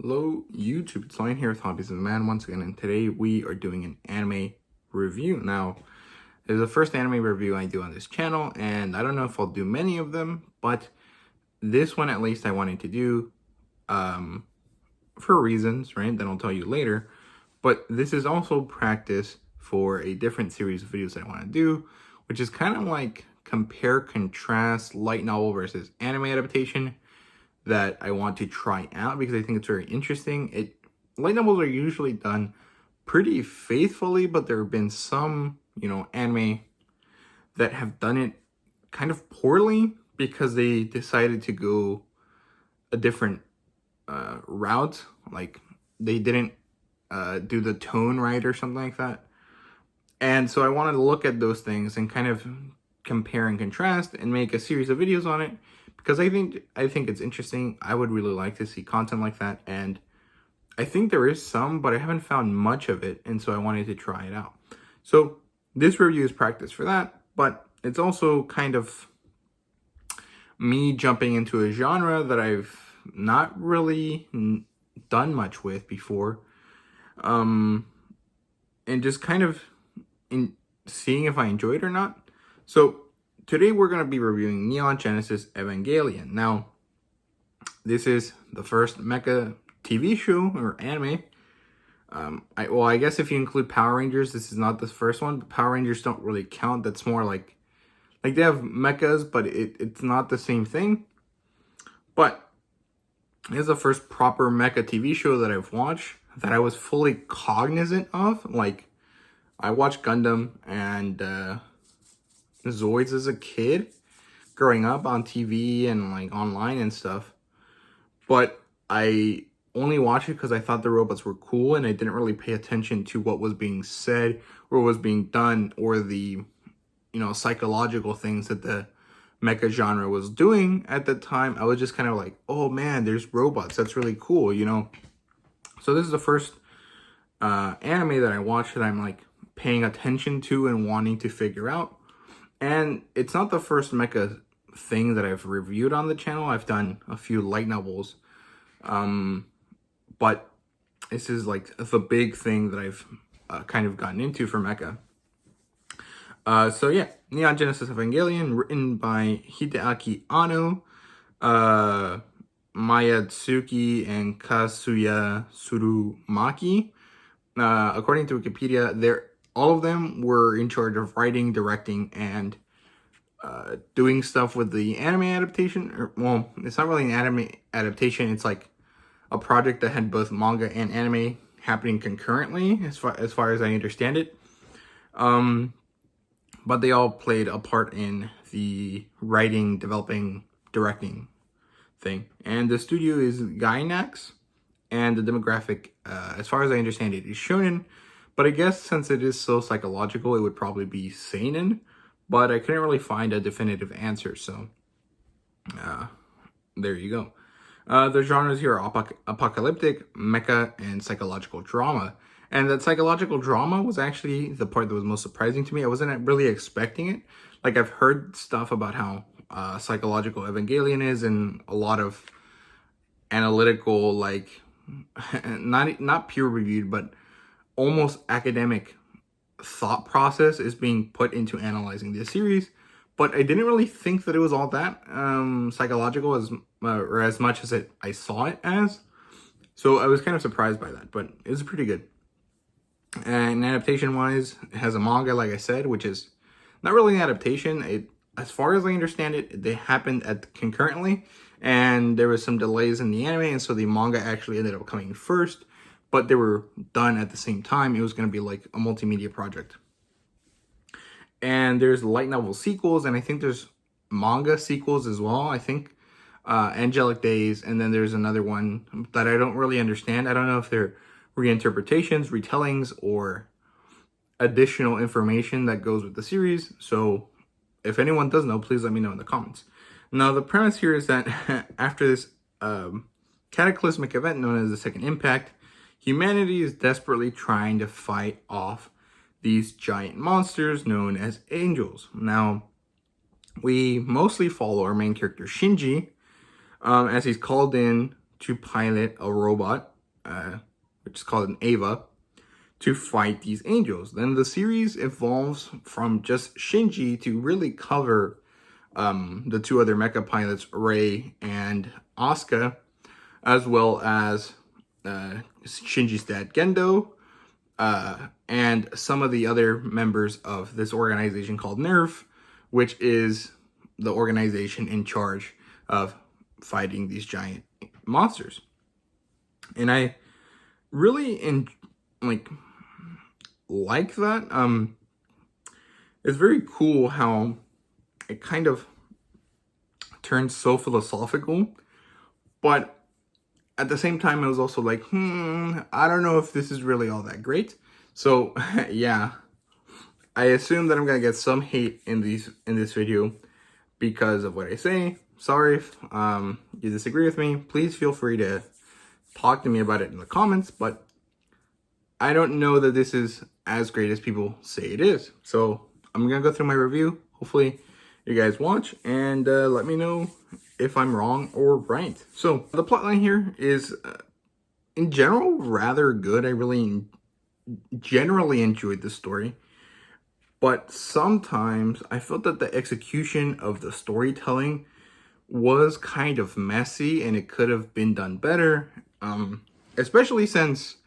Hello YouTube, it's Lion here with Hobbies of the Man once again, and today we are doing an anime review. Now, this is the first anime review I do on this channel, and I don't know if I'll do many of them, but this one at least I wanted to do for reasons, right, that I'll tell you later. But this is also practice for a different series of videos that I want to do, which is kind of like compare, contrast, light novel versus anime adaptation that I want to try out because I think it's very interesting. Light novels are usually done pretty faithfully, but there have been some, anime that have done it kind of poorly because they decided to go a different route. Like they didn't do the tone right or something like that. And so I wanted to look at those things and kind of compare and contrast and make a series of videos on it because I think it's interesting. I would really like to see content like that, and I think there is some, but I haven't found much of it, and so I wanted to try it out. So this review is practice for that, but it's also kind of me jumping into a genre that I've not really done much with before, and just kind of seeing if I enjoy it or not. So today we're going to be reviewing Neon Genesis Evangelion. Now, this is the first Mecha TV show or anime. I guess if you include Power Rangers, this is not the first one, but Power Rangers don't really count. That's more like they have mechas, but it's not the same thing. But it's the first proper Mecha TV show that I've watched that I was fully cognizant of. Like, I watched Gundam and Zoids as a kid, growing up on TV and like online and stuff. But I only watched it because I thought the robots were cool, and I didn't really pay attention to what was being said or what was being done, or the psychological things that the mecha genre was doing at the time. I was just kind of like, oh man, there's robots, that's really cool, So this is the first anime that I watched that I'm like paying attention to and wanting to figure out. And it's not the first mecha thing that I've reviewed on the channel. I've done a few light novels, but this is like the big thing that I've kind of gotten into for mecha. So yeah, Neon Genesis Evangelion, written by Hideaki Anno, Mayatsuki and Kazuya Tsurumaki. According to Wikipedia, all of them were in charge of writing, directing, and doing stuff with the anime adaptation. Well, it's not really an anime adaptation. It's like a project that had both manga and anime happening concurrently, as far as I understand it. But they all played a part in the writing, developing, directing thing. And the studio is Gainax, and the demographic, as far as I understand it, is shonen. But I guess since it is so psychological, it would probably be seinen. But I couldn't really find a definitive answer, so there you go. The genres here are apocalyptic, mecha, and psychological drama. And that psychological drama was actually the part that was most surprising to me. I wasn't really expecting it. Like, I've heard stuff about how psychological Evangelion is, and a lot of analytical, like, not peer-reviewed, but almost academic thought process is being put into analyzing this series. But I didn't really think that it was all that psychological as much as I saw it as. So I was kind of surprised by that, but it was pretty good. And adaptation-wise, it has a manga, like I said, which is not really an adaptation. As far as I understand it, they happened concurrently, and there was some delays in the anime, and so the manga actually ended up coming first, but they were done at the same time. It was going to be like a multimedia project. And there's light novel sequels, and I think there's manga sequels as well. I think Angelic Days, and then there's another one that I don't really understand. I don't know if they're reinterpretations, retellings, or additional information that goes with the series. So if anyone does know, please let me know in the comments. Now, the premise here is that after this cataclysmic event known as the Second Impact, humanity is desperately trying to fight off these giant monsters known as angels. Now, we mostly follow our main character Shinji as he's called in to pilot a robot, which is called an Ava, to fight these angels. Then the series evolves from just Shinji to really cover the two other mecha pilots, Rei and Asuka, as well as Shinji's dad, Gendo, and some of the other members of this organization called NERV, which is the organization in charge of fighting these giant monsters. And I really like that. It's very cool how it kind of turns so philosophical, but at the same time, it was also like, I don't know if this is really all that great. So yeah, I assume that I'm gonna get some hate in this video because of what I say. Sorry if you disagree with me. Please feel free to talk to me about it in the comments, but I don't know that this is as great as people say it is. So I'm gonna go through my review. Hopefully you guys watch and let me know if I'm wrong or right. So the plotline here is in general rather good. I really generally enjoyed the story, but sometimes I felt that the execution of the storytelling was kind of messy and it could have been done better, especially since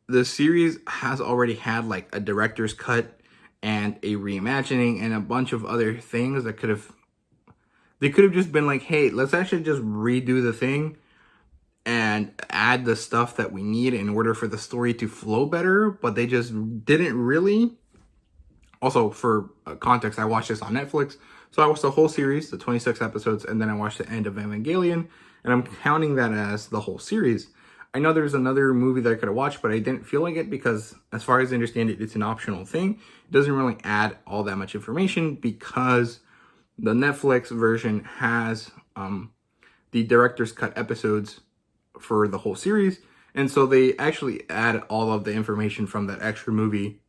the series has already had like a director's cut and a reimagining and a bunch of other things that could have just been like, hey, let's actually just redo the thing and add the stuff that we need in order for the story to flow better, but they just didn't really. Also, for context, I watched this on Netflix, so I watched the whole series, the 26 episodes, and then I watched the end of Evangelion, and I'm counting that as the whole series. I know there's another movie that I could have watched, but I didn't feel like it because, as far as I understand it, it's an optional thing. It doesn't really add all that much information because the Netflix version has the director's cut episodes for the whole series, and so they actually add all of the information from that extra movie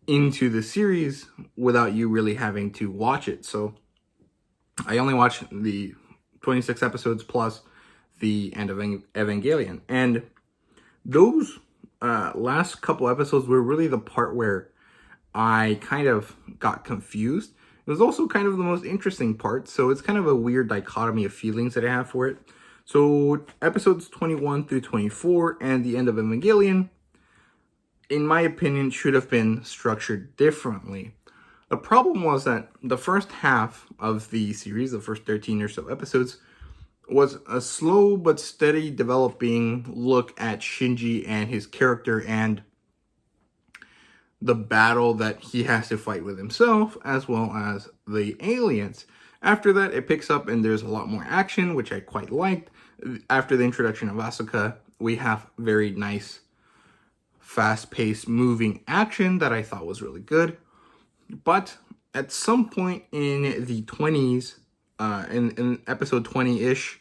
into the series without you really having to watch it. So I only watched the 26 episodes plus the end of Evangelion, and those last couple episodes were really the part where I kind of got confused. It was also kind of the most interesting part, so it's kind of a weird dichotomy of feelings that I have for it. So episodes 21 through 24 and the end of Evangelion, in my opinion, should have been structured differently. The problem was that the first half of the series, the first 13 or so episodes, was a slow but steady developing look at Shinji and his character and the battle that he has to fight with himself, as well as the aliens. After that, it picks up and there's a lot more action, which I quite liked. After the introduction of Asuka, we have very nice, fast-paced, moving action that I thought was really good. But at some point in the 20s, in episode 20-ish,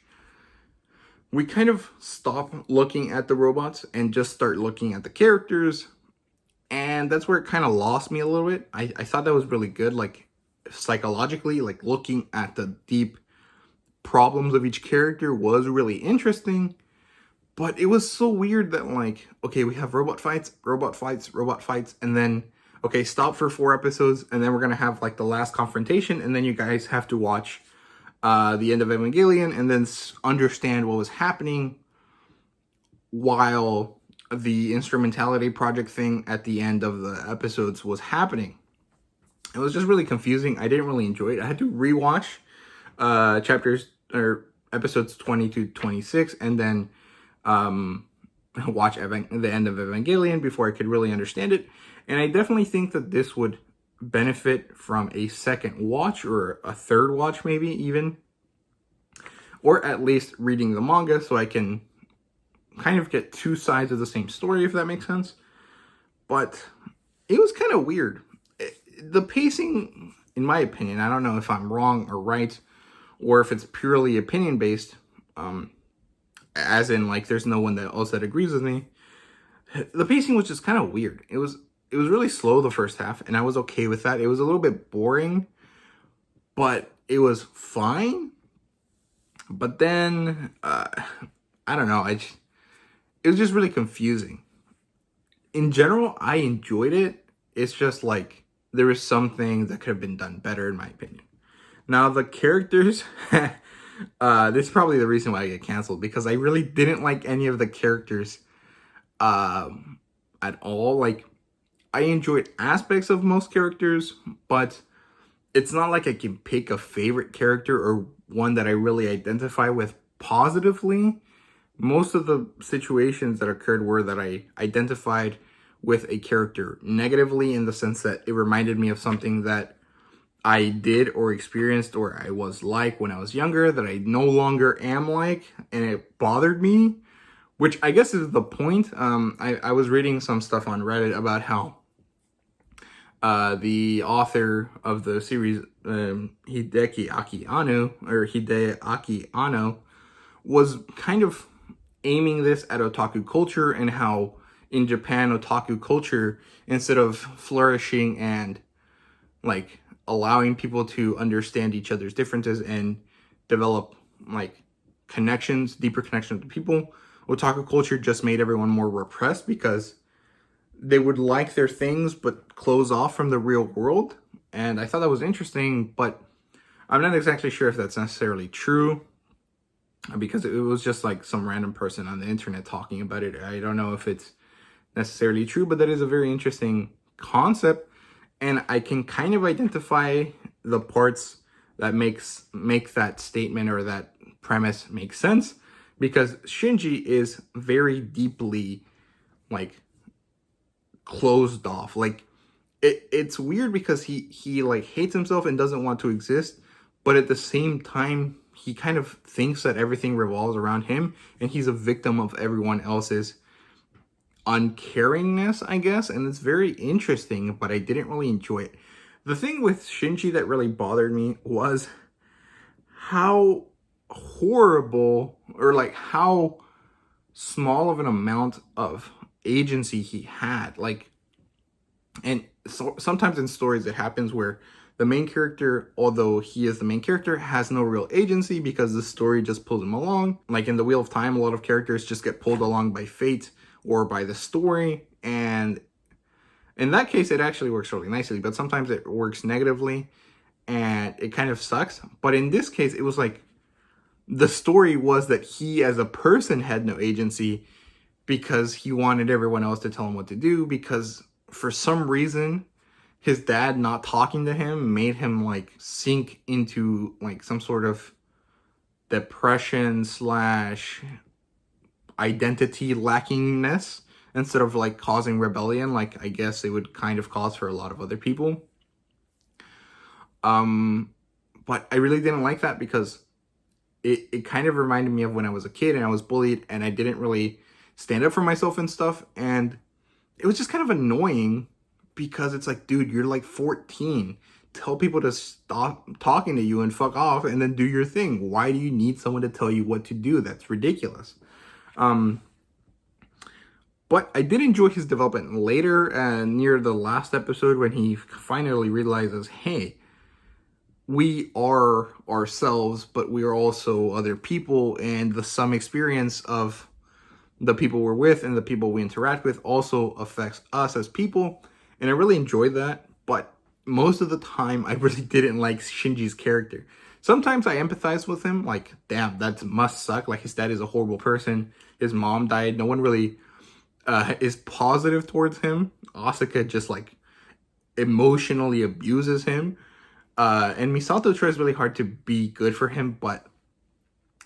we kind of stop looking at the robots and just start looking at the characters. And that's where it kind of lost me a little bit. I thought that was really good, like psychologically, like looking at the deep problems of each character was really interesting. But it was so weird that, like, okay, we have robot fights, and then, okay, stop for 4 episodes, and then we're going to have, like, the last confrontation, and then you guys have to watch the end of Evangelion, and then understand what was happening while the instrumentality project thing at the end of the episodes was happening. It was just really confusing. I didn't really enjoy it. I had to rewatch episodes 20 to 26, and then watch the end of Evangelion before I could really understand it. And I definitely think that this would benefit from a second watch or a third watch, maybe even, or at least reading the manga so I can kind of get 2 sides of the same story, if that makes sense. But it was kind of weird. The pacing, in my opinion, I don't know if I'm wrong or right, or if it's purely opinion based, as in, like, there's no one else that agrees with me. The pacing was just kind of weird. It was really slow the first half, and I was okay with that. It was a little bit boring, but it was fine. But then I don't know. It was just really confusing. In general, I enjoyed it. It's just like there was some things that could have been done better, in my opinion. Now the characters, this is probably the reason why I get canceled, because I really didn't like any of the characters at all. Like, I enjoyed aspects of most characters, but it's not like I can pick a favorite character or one that I really identify with positively. Most of the situations that occurred were that I identified with a character negatively, in the sense that it reminded me of something that I did or experienced or I was like when I was younger that I no longer am like, and it bothered me, which I guess is the point. I was reading some stuff on Reddit about how the author of the series, Hideaki Anno, was kind of aiming this at otaku culture, and how in Japan otaku culture, instead of flourishing and like allowing people to understand each other's differences and develop like connections, deeper connections with people, otaku culture just made everyone more repressed, because they would like their things but close off from the real world. And I thought that was interesting, but I'm not exactly sure if that's necessarily true, because it was just like some random person on the internet talking about it. I don't know if it's necessarily true, but that is a very interesting concept, and I can kind of identify the parts that make that statement or that premise make sense, because Shinji is very deeply like closed off. Like it's weird, because he like hates himself and doesn't want to exist, but at the same time he kind of thinks that everything revolves around him, and he's a victim of everyone else's uncaringness, I guess. And it's very interesting, but I didn't really enjoy it. The thing with Shinji that really bothered me was how horrible, or like how small of an amount of agency he had. Like, and so sometimes in stories it happens where the main character, although he is the main character, has no real agency because the story just pulls him along. Like in the Wheel of Time, a lot of characters just get pulled along by fate or by the story, and in that case it actually works really nicely, but sometimes it works negatively and it kind of sucks. But in this case, it was like the story was that he as a person had no agency, because he wanted everyone else to tell him what to do, because for some reason his dad not talking to him made him like sink into like some sort of depression slash identity lackingness, instead of like causing rebellion like I guess it would kind of cause for a lot of other people. But I really didn't like that, because it kind of reminded me of when I was a kid and I was bullied and I didn't really stand up for myself and stuff, and it was just kind of annoying, because it's like, dude, you're like 14. Tell people to stop talking to you and fuck off and then do your thing. Why do you need someone to tell you what to do? That's ridiculous. But I did enjoy his development later, near the last episode, when he finally realizes, hey, we are ourselves, but we are also other people, and the sum experience of the people we're with and the people we interact with also affects us as people. And I really enjoyed that, but most of the time I really didn't like Shinji's character. Sometimes I empathize with him, like, damn, that must suck. Like, his dad is a horrible person. His mom died. No one really is positive towards him. Asuka just, like, emotionally abuses him. And Misato tries really hard to be good for him, but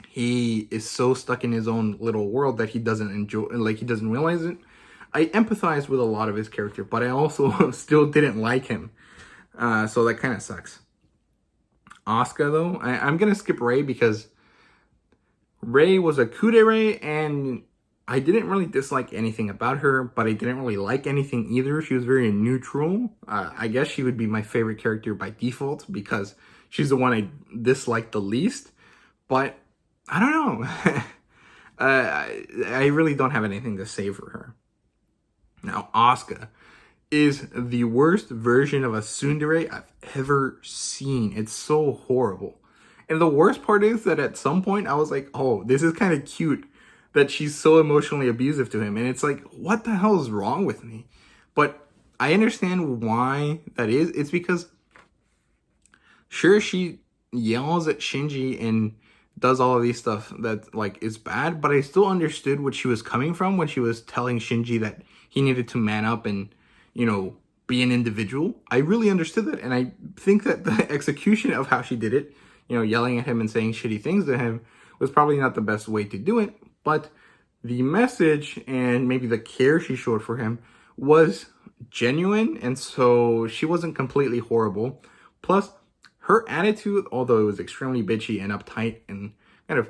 he is so stuck in his own little world that he doesn't enjoy, like, he doesn't realize it. I empathize with a lot of his character, but I also still didn't like him. So that kind of sucks. Asuka, though, I'm going to skip Rei, because Rei was a kudere, and I didn't really dislike anything about her, but I didn't really like anything either. She was very neutral. I guess she would be my favorite character by default, because she's the one I dislike the least. But I don't know. I really don't have anything to say for her. Now, Asuka is the worst version of a tsundere I've ever seen. It's so horrible. And the worst part is that at some point I was like, oh, this is kind of cute that she's so emotionally abusive to him. And it's like, what the hell is wrong with me? But I understand why that is. It's because, sure, she yells at Shinji and does all of these stuff that like is bad, but I still understood what she was coming from when she was telling Shinji that he needed to man up and, you know, be an individual. I really understood that, and I think that the execution of how she did it, you know, yelling at him and saying shitty things to him, was probably not the best way to do it, but the message and maybe the care she showed for him was genuine, and so she wasn't completely horrible. Plus, her attitude, although it was extremely bitchy and uptight and kind of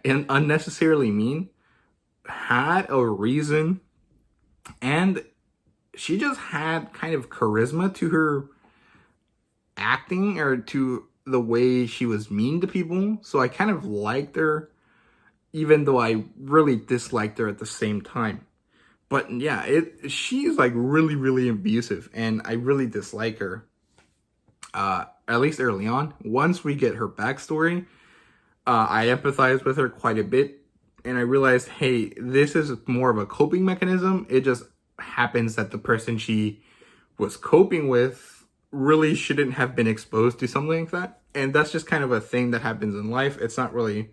and unnecessarily mean, had a reason, and she just had kind of charisma to her acting, or to the way she was mean to people. So I kind of liked her, even though I really disliked her at the same time. But yeah, she's like really, really abusive, and I really dislike her. At least early on. Once we get her backstory, I empathize with her quite a bit, and I realized, hey, this is more of a coping mechanism. It just happens that the person she was coping with really shouldn't have been exposed to something like that, and that's just kind of a thing that happens in life. It's not really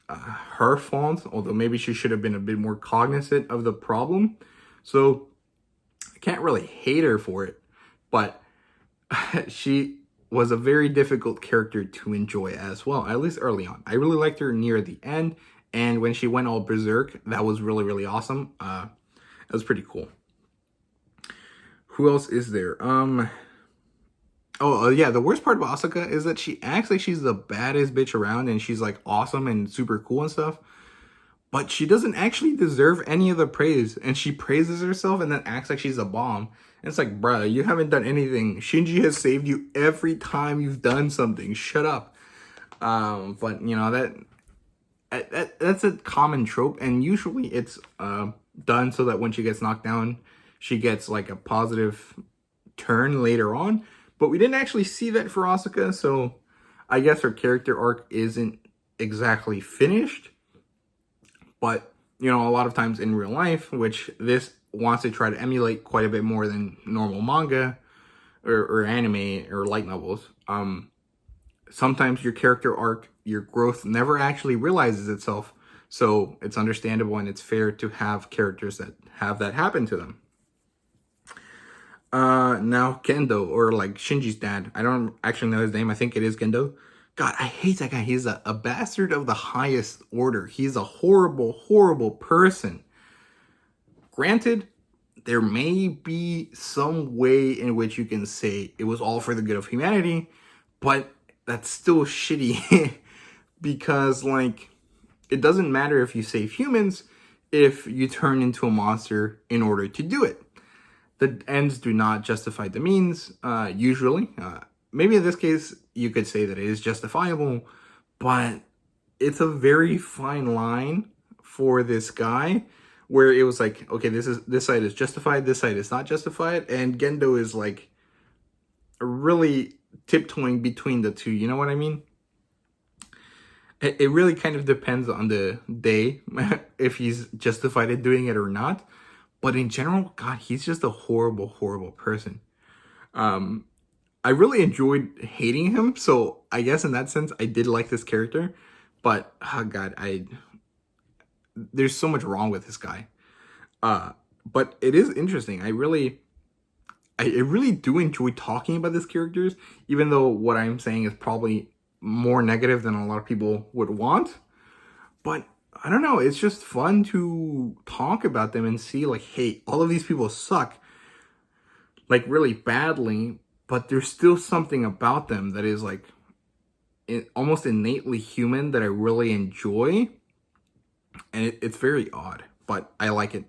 her fault, although maybe she should have been a bit more cognizant of the problem. So I can't really hate her for it, but she was a very difficult character to enjoy as well, at least early on. I really liked her near the end, and when she went all berserk, that was really, really awesome. That was pretty cool. Who else is there? Yeah, the worst part about Asuka is that she acts like she's the baddest bitch around, and she's like awesome and super cool and stuff, but she doesn't actually deserve any of the praise, and she praises herself and then acts like she's a bomb. And it's like, bruh, you haven't done anything. Shinji has saved you every time you've done something. Shut up. But you know, that's a common trope, and usually it's done so that when she gets knocked down, she gets like a positive turn later on. But we didn't actually see that for Asuka, so I guess her character arc isn't exactly finished. But, you know, a lot of times in real life, which this wants to try to emulate quite a bit more than normal manga or anime or light novels, sometimes your character arc, your growth never actually realizes itself. So it's understandable and it's fair to have characters that have that happen to them. Now Gendo, or like Shinji's dad. I don't actually know his name. I think it is Gendo. God, I hate that guy. He's a bastard of the highest order. He's a horrible, horrible person. Granted, there may be some way in which you can say it was all for the good of humanity, but that's still shitty because, like, it doesn't matter if you save humans if you turn into a monster in order to do it. The ends do not justify the means, usually. Maybe in this case, you could say that it is justifiable, but it's a very fine line for this guy where it was like, okay, this side is justified, this side is not justified, and Gendo is like really tiptoeing between the two, you know what I mean? It really kind of depends on the day if he's justified in doing it or not. But in general, God, he's just a horrible, horrible person. I really enjoyed hating him, so I guess in that sense, I did like this character. But, oh God, there's so much wrong with this guy. But it is interesting. I really do enjoy talking about these characters, even though what I'm saying is probably more negative than a lot of people would want. But I don't know, it's just fun to talk about them and see like, hey, all of these people suck like really badly, but there's still something about them that is like almost innately human that I really enjoy. And it's very odd, but I like it.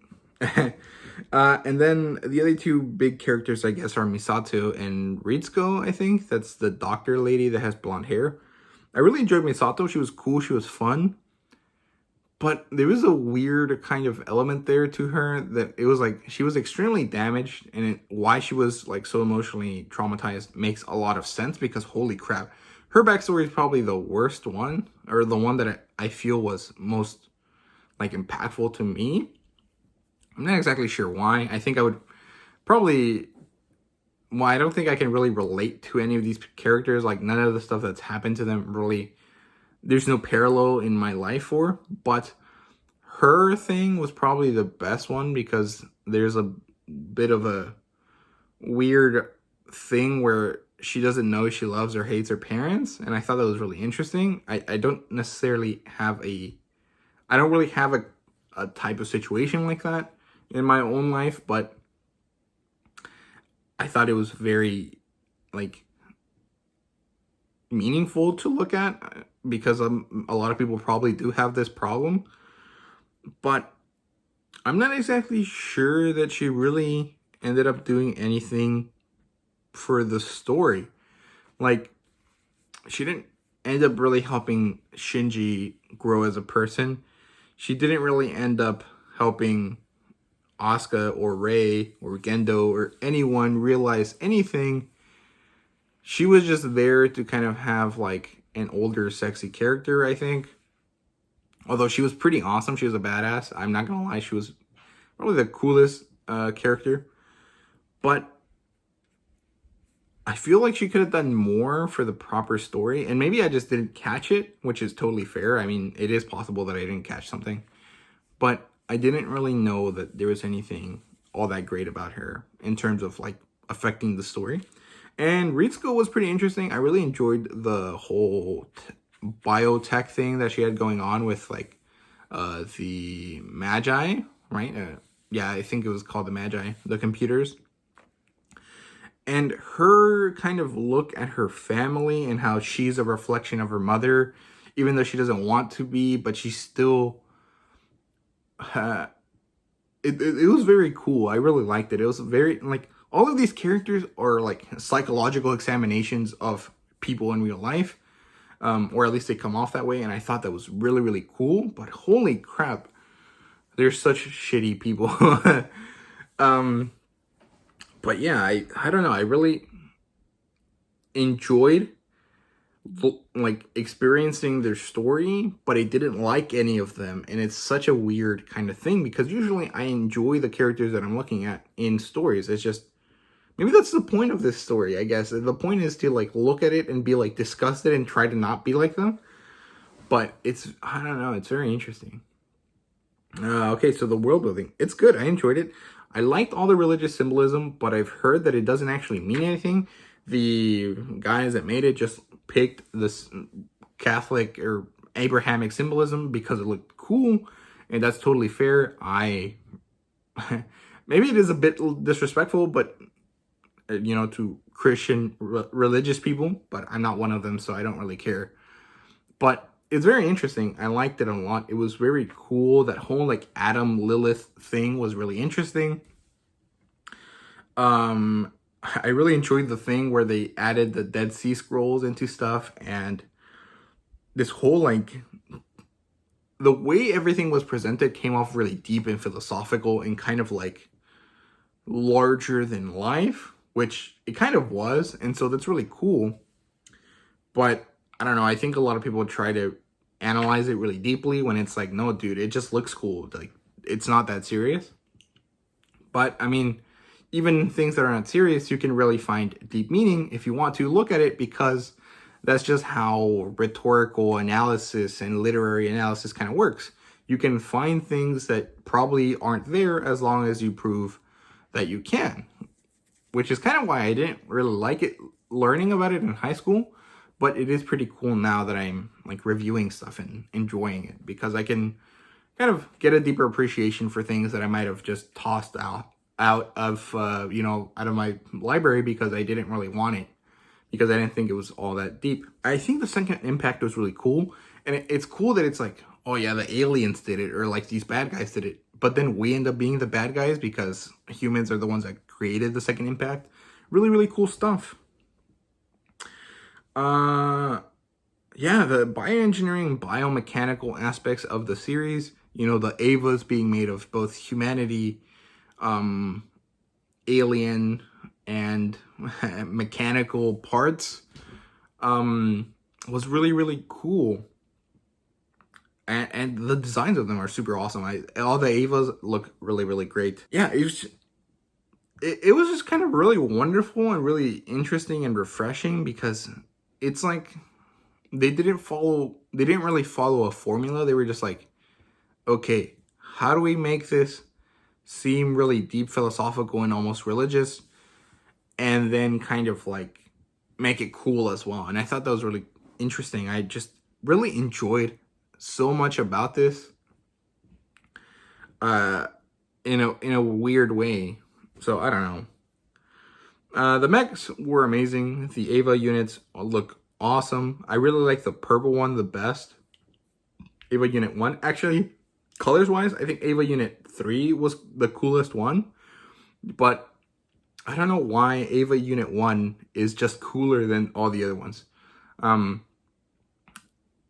And then the other two big characters, I guess, are Misato and Ritsuko, I think. That's the doctor lady that has blonde hair. I really enjoyed Misato. She was cool. She was fun. But there was a weird kind of element there to her that it was like she was extremely damaged, and why she was like so emotionally traumatized makes a lot of sense because holy crap, her backstory is probably the worst one, or the one that I feel was most like impactful to me. I'm not exactly sure why. I think I would probably, well, I don't think I can really relate to any of these characters. Like, none of the stuff that's happened to them really, there's no parallel in my life for. But her thing was probably the best one, because there's a bit of a weird thing where she doesn't know she loves or hates her parents, and I thought that was really interesting. I don't necessarily have I don't really have a type of situation like that in my own life, but I thought it was very, like, meaningful to look at, because a lot of people probably do have this problem, but I'm not exactly sure that she really ended up doing anything for the story. Like, she didn't end up really helping Shinji grow as a person. She didn't really end up helping Asuka or Rei or Gendo or anyone realize anything. She was just there to kind of have like an older sexy character, I think. Although she was pretty awesome. She was a badass. I'm not gonna lie, she was probably the coolest character. But I feel like she could have done more for the proper story, and maybe I just didn't catch it, which is totally fair. I mean, it is possible that I didn't catch something, but I didn't really know that there was anything all that great about her in terms of like affecting the story. And Ritsuko was pretty interesting. I really enjoyed the whole biotech thing that she had going on with like the Magi, right? Yeah, I think it was called the Magi, the computers. And her kind of look at her family and how she's a reflection of her mother, even though she doesn't want to be, but she's still... it was very cool. I really liked it. It was very, like, all of these characters are like psychological examinations of people in real life, or at least they come off that way, and I thought that was really, really cool. But holy crap, they're such shitty people. But yeah, I don't know. I really enjoyed like experiencing their story, but I didn't like any of them. And it's such a weird kind of thing, because usually I enjoy the characters that I'm looking at in stories. It's just, maybe that's the point of this story, I guess. The point is to like look at it and be like disgusted and try to not be like them. But it's, I don't know, it's very interesting. Okay, so the world building, it's good. I enjoyed it. I liked all the religious symbolism, but I've heard that it doesn't actually mean anything. The guys that made it just picked this Catholic or Abrahamic symbolism because it looked cool, and that's totally fair. Maybe it is a bit disrespectful, but you know, to Christian religious people, but I'm not one of them, so I don't really care. But it's very interesting. I liked it a lot. It was very cool. That whole like Adam Lilith thing was really interesting. I really enjoyed the thing where they added the Dead Sea Scrolls into stuff, and this whole like the way everything was presented came off really deep and philosophical and kind of like larger than life, which it kind of was, and so that's really cool. But I don't know, I think a lot of people try to analyze it really deeply when it's like, no, dude, it just looks cool. Like, it's not that serious. But I mean, even things that are not serious, you can really find deep meaning if you want to look at it, because that's just how rhetorical analysis and literary analysis kind of works. You can find things that probably aren't there as long as you prove that you can, which is kind of why I didn't really like it learning about it in high school. But it is pretty cool now that I'm like reviewing stuff and enjoying it, because I can kind of get a deeper appreciation for things that I might have just tossed out of out of my library because I didn't really want it, because I didn't think it was all that deep. I think the second impact was really cool, and it's cool that it's like, oh yeah, the aliens did it, or like these bad guys did it, but then we end up being the bad guys because humans are the ones that created the second impact. Really, really cool stuff. Yeah, the bioengineering, biomechanical aspects of the series, you know, the Avas being made of both humanity, alien, and mechanical parts. was really, really cool. And the designs of them are super awesome. All the Evas look really, really great. Yeah, it was just kind of really wonderful and really interesting and refreshing, because it's like they didn't really follow a formula. They were just like, okay, how do we make this seem really deep, philosophical, and almost religious, and then kind of like make it cool as well. And I thought that was really interesting. I just really enjoyed so much about this in a weird way. So I don't know. The mechs were amazing. The Eva units look awesome. I really like the purple one the best. Eva Unit 1. Actually, colors-wise, I think Eva Unit 3 was the coolest one. But I don't know why Eva Unit 1 is just cooler than all the other ones.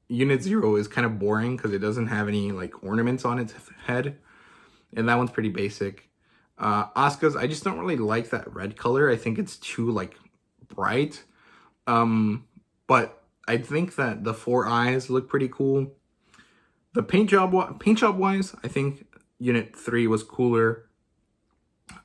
Unit 0 is kind of boring because it doesn't have any like ornaments on its head. And that one's pretty basic. Asuka's, I just don't really like that red color. I think it's too like bright. But I think that the 4 eyes look pretty cool. The paint job wise, I think Unit 3 was cooler.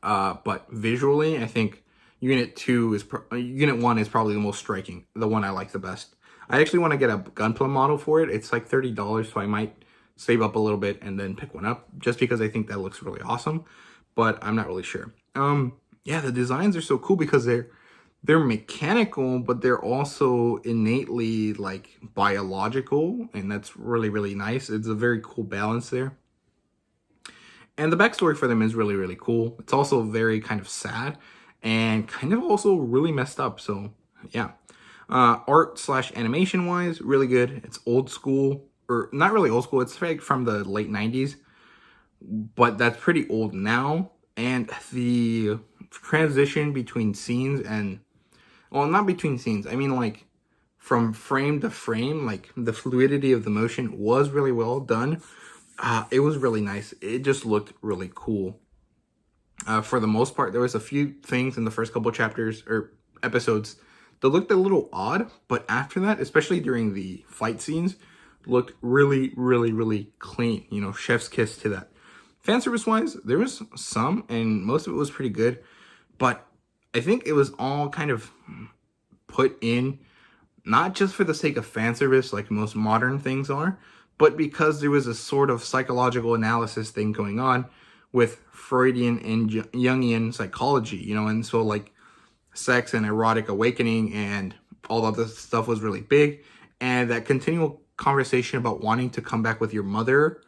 But visually, I think Unit 1 is probably the most striking, the one I like the best. I actually want to get a Gunpla model for it. It's like $30, so I might save up a little bit and then pick one up, just because I think that looks really awesome, but I'm not really sure. Yeah, the designs are so cool because they're mechanical, but they're also innately like biological, and that's really, really nice. It's a very cool balance there. And the backstory for them is really, really cool. It's also very kind of sad and kind of also really messed up. So yeah, art/animation wise, really good. It's old school, or not really old school. It's like from the late 90s, but that's pretty old now. And the transition between scenes and, well, not between scenes, I mean like from frame to frame, like the fluidity of the motion was really well done. It was really nice. It just looked really cool. For the most part, there was a few things in the first couple chapters or episodes that looked a little odd, but after that, especially during the fight scenes, looked really, really, really clean. You know, chef's kiss to that. Fan service wise, there was some, and most of it was pretty good, but I think it was all kind of put in not just for the sake of fan service like most modern things are, but because there was a sort of psychological analysis thing going on with Freudian and Jungian psychology, you know, and so like sex and erotic awakening and all of this stuff was really big, and that continual conversation about wanting to come back with your mother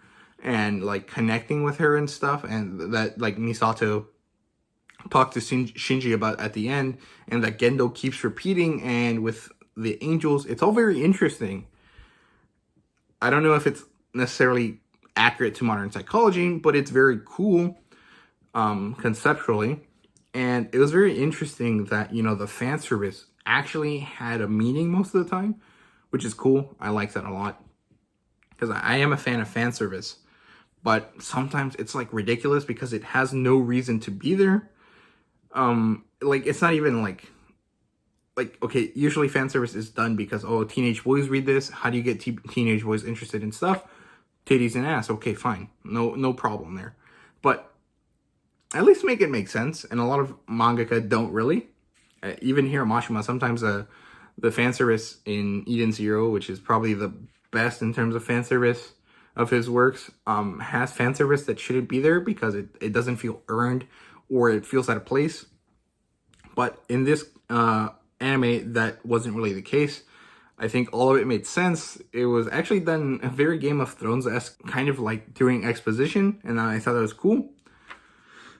and like connecting with her and stuff, and that like Misato talked to Shinji about at the end, and that Gendo keeps repeating, and with the angels, it's all very interesting. I don't know if it's necessarily accurate to modern psychology, but it's very cool conceptually. And it was very interesting that, you know, the fan service actually had a meaning most of the time, which is cool. I like that a lot, because I am a fan of fan service, but sometimes it's like ridiculous because it has no reason to be there. Like it's not even like, okay, usually fan service is done because, oh, teenage boys read this. How do you get teenage boys interested in stuff? Titties and ass. Okay, fine. No problem there. But at least make it make sense. And a lot of mangaka don't really. Even here at Mashima, sometimes the fan service in Eden Zero, which is probably the best in terms of fan service of his works, has fan service that shouldn't be there because it doesn't feel earned or it feels out of place. But in this anime, that wasn't really the case. I think all of it made sense. It was actually done a very Game of Thrones-esque, kind of like doing exposition, and I thought that was cool.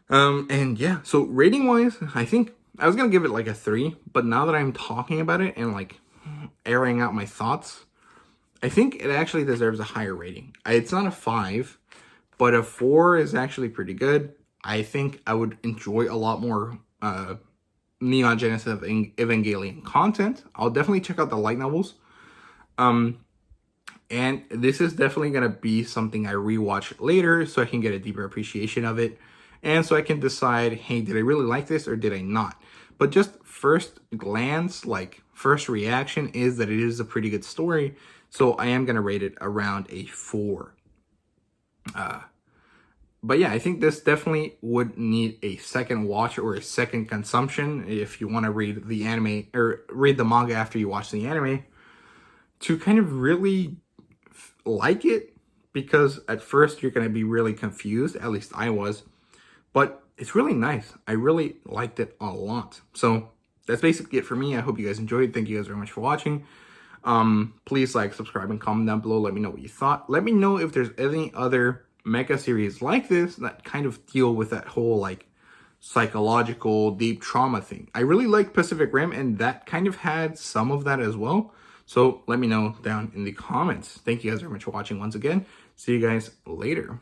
And yeah, so rating-wise, I think I was gonna give it like a 3, but now that I'm talking about it and like airing out my thoughts, I think it actually deserves a higher rating. It's not a 5, but a 4 is actually pretty good. I think I would enjoy a lot more Neon Genesis Evangelion content. I'll definitely check out the light novels. And this is definitely going to be something I rewatch later so I can get a deeper appreciation of it. And so I can decide, hey, did I really like this or did I not? but just first glance, like first reaction is that it is a pretty good story. So I am going to rate it around a 4. But yeah, I think this definitely would need a second watch or a second consumption if you want to read the anime or read the manga after you watch the anime to kind of really like it, because at first you're going to be really confused, at least I was, but it's really nice. I really liked it a lot. So that's basically it for me. I hope you guys enjoyed. Thank you guys very much for watching. Please like, subscribe, and comment down below. Let me know what you thought. Let me know if there's any other Mecha series like this that kind of deal with that whole like psychological deep trauma thing. I really like Pacific Rim, and that kind of had some of that as well. So let me know down in the comments. Thank you guys very much for watching once again. See you guys later.